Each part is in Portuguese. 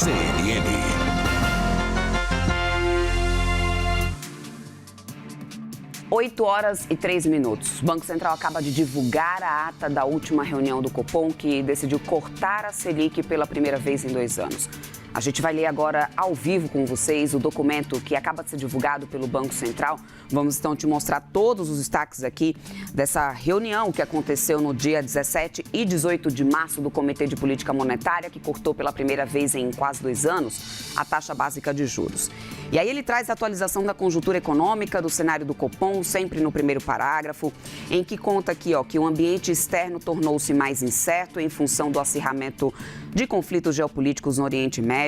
CNN. 8h03. O Banco Central acaba de divulgar a ata da última reunião do Copom, que decidiu cortar a Selic pela primeira vez em 2 anos. A gente vai ler agora ao vivo com vocês o documento que acaba de ser divulgado pelo Banco Central. Vamos então te mostrar todos os destaques aqui dessa reunião que aconteceu no dia 17 e 18 de março do Comitê de Política Monetária, que cortou pela primeira vez em quase 2 anos a taxa básica de juros. E aí ele traz a atualização da conjuntura econômica, do cenário do Copom, sempre no primeiro parágrafo, em que conta aqui que o ambiente externo tornou-se mais incerto em função do acirramento de conflitos geopolíticos no Oriente Médio,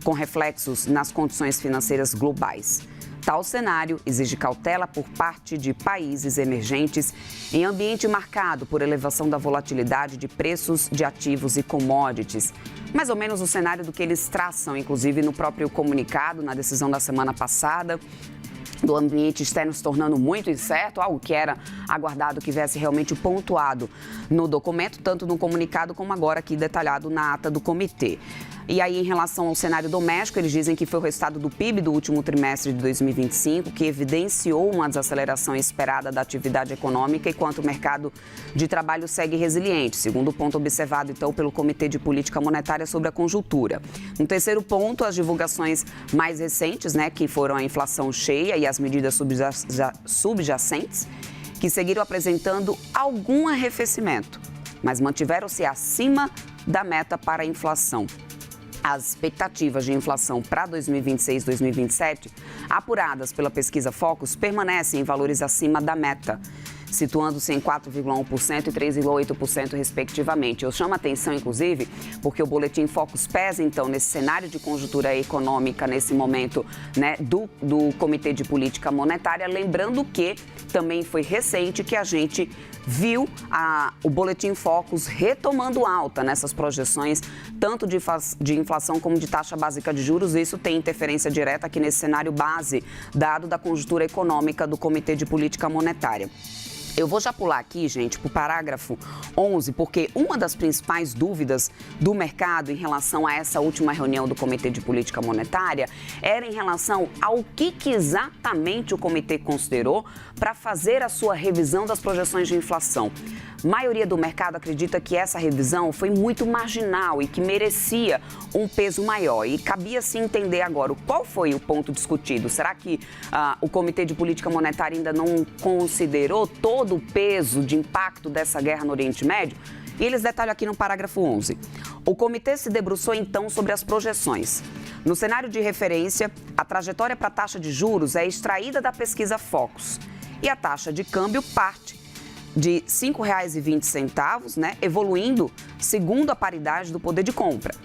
com reflexos nas condições financeiras globais. Tal cenário exige cautela por parte de países emergentes em ambiente marcado por elevação da volatilidade de preços de ativos e commodities. Mais ou menos o cenário do que eles traçam, inclusive no próprio comunicado, na decisão da semana passada, do ambiente externo se tornando muito incerto, algo que era aguardado que viesse realmente pontuado no documento, tanto no comunicado como agora aqui detalhado na ata do comitê. E aí, em relação ao cenário doméstico, eles dizem que foi o resultado do PIB do último trimestre de 2025, que evidenciou uma desaceleração esperada da atividade econômica, enquanto o mercado de trabalho segue resiliente, segundo o ponto observado, então, pelo Comitê de Política Monetária sobre a conjuntura. No terceiro ponto, as divulgações mais recentes, que foram a inflação cheia e as medidas subjacentes, que seguiram apresentando algum arrefecimento, mas mantiveram-se acima da meta para a inflação. As expectativas de inflação para 2026 e 2027, apuradas pela pesquisa Focus, permanecem em valores acima da meta, situando-se em 4,1% e 3,8% respectivamente. Eu chamo a atenção, inclusive, porque o boletim Focus pesa, então, nesse cenário de conjuntura econômica, nesse momento, do Comitê de Política Monetária, lembrando que também foi recente que a gente viu o boletim Focus retomando alta nessas projeções, tanto de inflação como de taxa básica de juros. Isso tem interferência direta aqui nesse cenário base, dado da conjuntura econômica do Comitê de Política Monetária. Eu vou já pular aqui, gente, para o parágrafo 11, porque uma das principais dúvidas do mercado em relação a essa última reunião do Comitê de Política Monetária era em relação ao que exatamente o comitê considerou para fazer a sua revisão das projeções de inflação. A maioria do mercado acredita que essa revisão foi muito marginal e que merecia um peso maior. E cabia se entender agora qual foi o ponto discutido. Será que o Comitê de Política Monetária ainda não considerou todo o peso de impacto dessa guerra no Oriente Médio? E eles detalham aqui no parágrafo 11. O comitê se debruçou então sobre as projeções. No cenário de referência, a trajetória para a taxa de juros é extraída da pesquisa Focus e a taxa de câmbio parte de R$ 5,20, evoluindo segundo a paridade do poder de compra.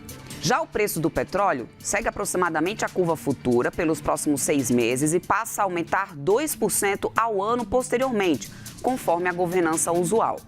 Já o preço do petróleo segue aproximadamente a curva futura pelos próximos 6 meses e passa a aumentar 2% ao ano posteriormente, conforme a governança usual.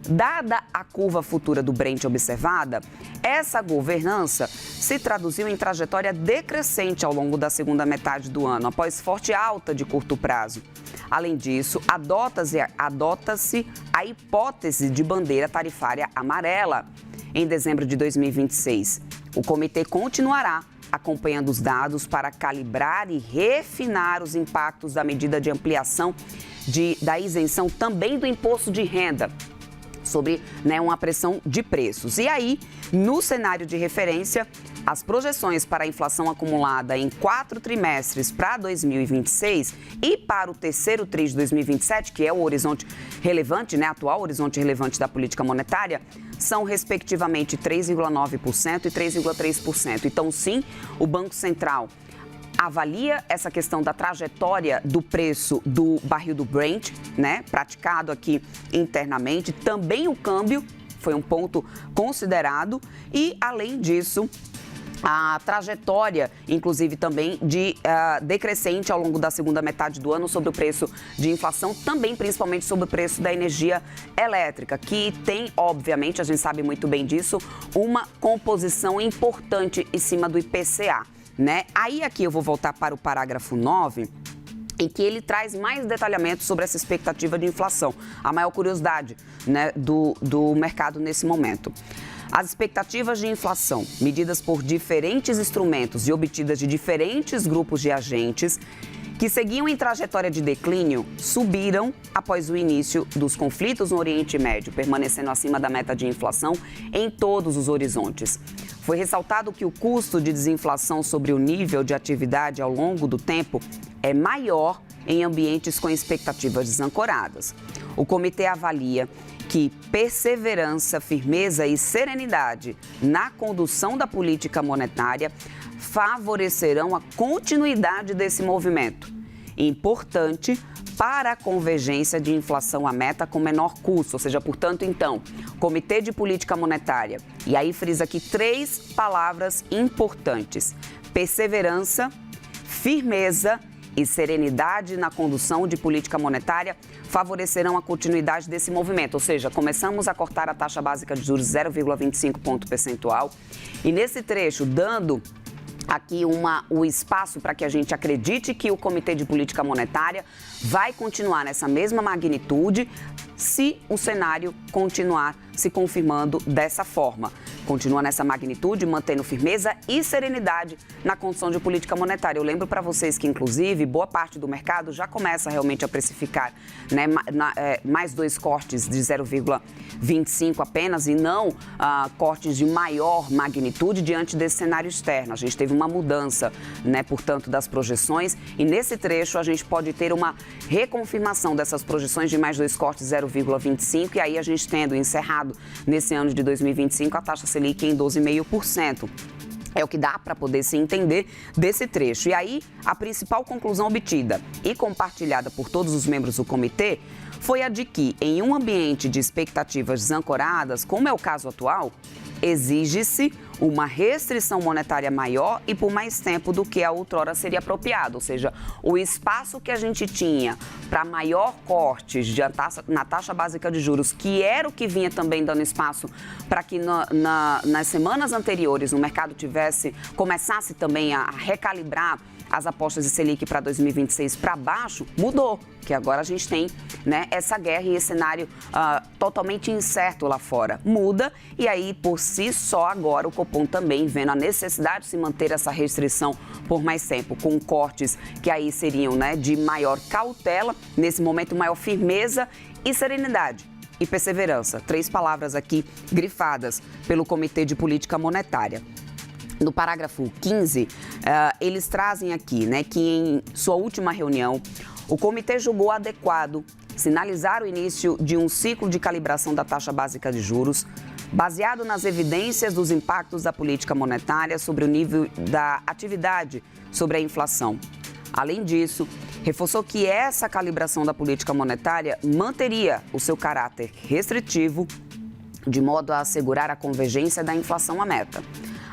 Dada a curva futura do Brent observada, essa governança se traduziu em trajetória decrescente ao longo da segunda metade do ano, após forte alta de curto prazo. Além disso, adota-se a hipótese de bandeira tarifária amarela em dezembro de 2026. O comitê continuará acompanhando os dados para calibrar e refinar os impactos da medida de ampliação da isenção também do imposto de renda, sobre uma pressão de preços. E aí, no cenário de referência, as projeções para a inflação acumulada em 4 trimestres para 2026 e para o terceiro tri de 2027, que é o horizonte relevante, atual horizonte relevante da política monetária, são respectivamente 3,9% e 3,3%. Então, sim, o Banco Central avalia essa questão da trajetória do preço do barril do Brent, praticado aqui internamente. Também o câmbio foi um ponto considerado e, além disso, a trajetória, inclusive também decrescente ao longo da segunda metade do ano sobre o preço de inflação, também principalmente sobre o preço da energia elétrica, que tem, obviamente, a gente sabe muito bem disso, uma composição importante em cima do IPCA. Aí aqui eu vou voltar para o parágrafo 9, em que ele traz mais detalhamento sobre essa expectativa de inflação. A maior curiosidade né, do mercado nesse momento. As expectativas de inflação, medidas por diferentes instrumentos e obtidas de diferentes grupos de agentes, que seguiam em trajetória de declínio, subiram após o início dos conflitos no Oriente Médio, permanecendo acima da meta de inflação em todos os horizontes. Foi ressaltado que o custo de desinflação sobre o nível de atividade ao longo do tempo é maior em ambientes com expectativas desancoradas. O comitê avalia que perseverança, firmeza e serenidade na condução da política monetária favorecerão a continuidade desse movimento, importante para a convergência de inflação à meta com menor custo, ou seja, portanto, então, Comitê de Política Monetária, e aí frisa aqui 3 palavras importantes: perseverança, firmeza e serenidade na condução de política monetária favorecerão a continuidade desse movimento, ou seja, começamos a cortar a taxa básica de juros 0,25 ponto percentual e nesse trecho, dando aqui o espaço para que a gente acredite que o Comitê de Política Monetária vai continuar nessa mesma magnitude se o cenário continuar se confirmando dessa forma. Continua nessa magnitude, mantendo firmeza e serenidade na condução de política monetária. Eu lembro para vocês que, inclusive, boa parte do mercado já começa realmente a precificar, né, mais 2 cortes de 0,25 apenas e não cortes de maior magnitude diante desse cenário externo. A gente teve uma mudança, né, portanto, das projeções e nesse trecho a gente pode ter uma reconfirmação dessas projeções de mais 2 cortes 0,25 e aí a gente tendo encerrado nesse ano de 2025 a taxa Selic em 12,5%. É o que dá para poder se entender desse trecho. E aí, a principal conclusão obtida e compartilhada por todos os membros do comitê foi a de que, em um ambiente de expectativas desancoradas, como é o caso atual, exige-se uma restrição monetária maior e por mais tempo do que a outrora seria apropriado. Ou seja, o espaço que a gente tinha para maior cortes na taxa básica de juros, que era o que vinha também dando espaço para que nas semanas anteriores o mercado começasse também a recalibrar as apostas de Selic para 2026 para baixo, mudou. Que agora a gente tem, né, essa guerra e esse cenário totalmente incerto lá fora. Muda e aí, por si só, agora o Copom também vendo a necessidade de se manter essa restrição por mais tempo, com cortes que aí seriam, né, de maior cautela, nesse momento maior firmeza e serenidade. E perseverança, 3 palavras aqui grifadas pelo Comitê de Política Monetária. No parágrafo 15, eles trazem aqui, né, que em sua última reunião, o comitê julgou adequado sinalizar o início de um ciclo de calibração da taxa básica de juros, baseado nas evidências dos impactos da política monetária sobre o nível da atividade sobre a inflação. Além disso, reforçou que essa calibração da política monetária manteria o seu caráter restritivo, de modo a assegurar a convergência da inflação à meta.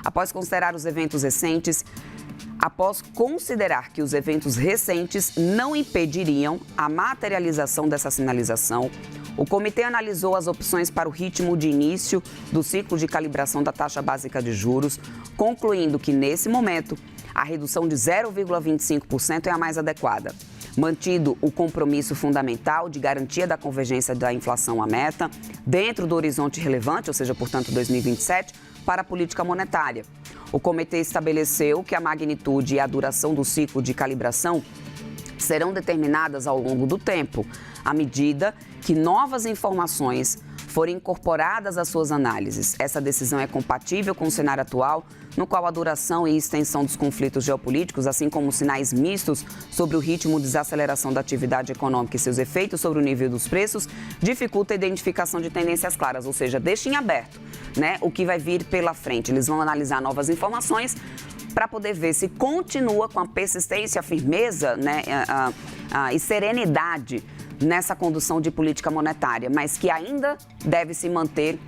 Após considerar que os eventos recentes não impediriam a materialização dessa sinalização, o comitê analisou as opções para o ritmo de início do ciclo de calibração da taxa básica de juros, concluindo que, nesse momento, a redução de 0,25% é a mais adequada. Mantido o compromisso fundamental de garantia da convergência da inflação à meta, dentro do horizonte relevante, ou seja, portanto, 2027, para a política monetária. O comitê estabeleceu que a magnitude e a duração do ciclo de calibração serão determinadas ao longo do tempo, à medida que novas informações forem incorporadas às suas análises. Essa decisão é compatível com o cenário atual, no qual a duração e extensão dos conflitos geopolíticos, assim como sinais mistos sobre o ritmo de desaceleração da atividade econômica e seus efeitos sobre o nível dos preços, dificulta a identificação de tendências claras, ou seja, deixa em aberto, né, o que vai vir pela frente. Eles vão analisar novas informações para poder ver se continua com a persistência, a firmeza, né, e serenidade nessa condução de política monetária, mas que ainda deve se manter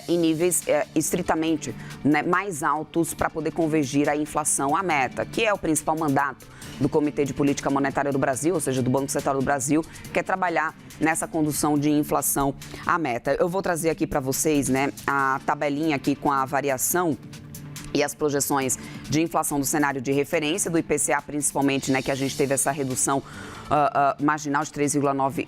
em níveis estritamente, né, mais altos para poder convergir a inflação à meta, que é o principal mandato do Comitê de Política Monetária do Brasil, ou seja, do Banco Central do Brasil, que é trabalhar nessa condução de inflação à meta. Eu vou trazer aqui para vocês, né, a tabelinha aqui com a variação e as projeções de inflação do cenário de referência, do IPCA principalmente, né, que a gente teve essa redução marginal de 3,9%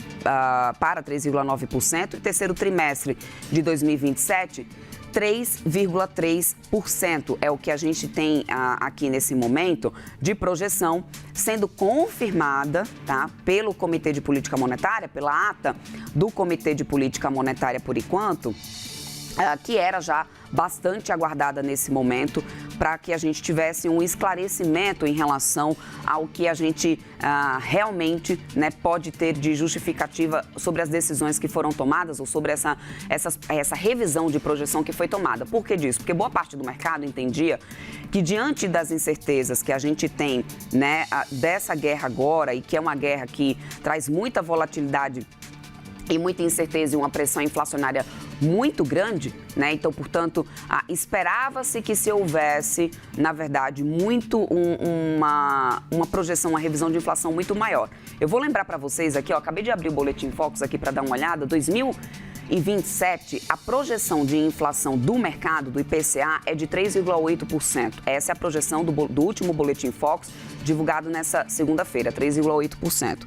para 3,9%, e terceiro trimestre de 2027, 3,3% é o que a gente tem aqui nesse momento de projeção, sendo confirmada, tá, pelo Comitê de Política Monetária, pela ata do Comitê de Política Monetária por enquanto, que era já bastante aguardada nesse momento, para que a gente tivesse um esclarecimento em relação ao que a gente realmente, né, pode ter de justificativa sobre as decisões que foram tomadas ou sobre essa revisão de projeção que foi tomada. Por que disso? Porque boa parte do mercado entendia que, diante das incertezas que a gente tem, né, dessa guerra agora, e que é uma guerra que traz muita volatilidade e muita incerteza e uma pressão inflacionária muito grande, né? Então, portanto, esperava-se que se houvesse, na verdade, uma projeção, uma revisão de inflação muito maior. Eu vou lembrar para vocês aqui, acabei de abrir o Boletim Focus aqui para dar uma olhada, 2027, a projeção de inflação do mercado, do IPCA, é de 3,8%. Essa é a projeção do último Boletim Focus, divulgado nessa segunda-feira, 3,8%.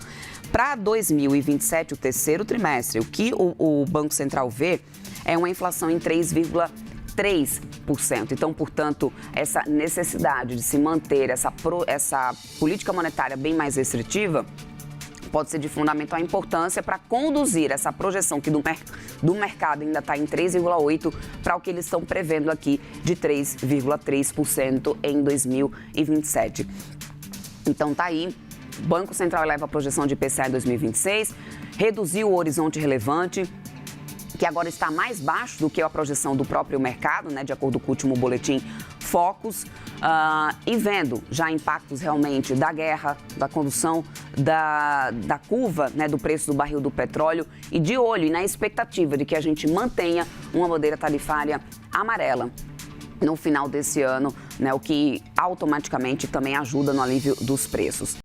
Para 2027, o terceiro trimestre, o que o Banco Central vê é uma inflação em 3,3%. Então, portanto, essa necessidade de se manter essa política monetária bem mais restritiva pode ser de fundamental importância para conduzir essa projeção que do mercado ainda está em 3,8% para o que eles estão prevendo aqui de 3,3% em 2027. Então, tá aí. O Banco Central eleva a projeção de IPCA em 2026, reduziu o horizonte relevante, que agora está mais baixo do que a projeção do próprio mercado, né, de acordo com o último boletim Focus, e vendo já impactos realmente da guerra, da condução da curva, né, do preço do barril do petróleo, e de olho e na expectativa de que a gente mantenha uma bandeira tarifária amarela no final desse ano, né, o que automaticamente também ajuda no alívio dos preços.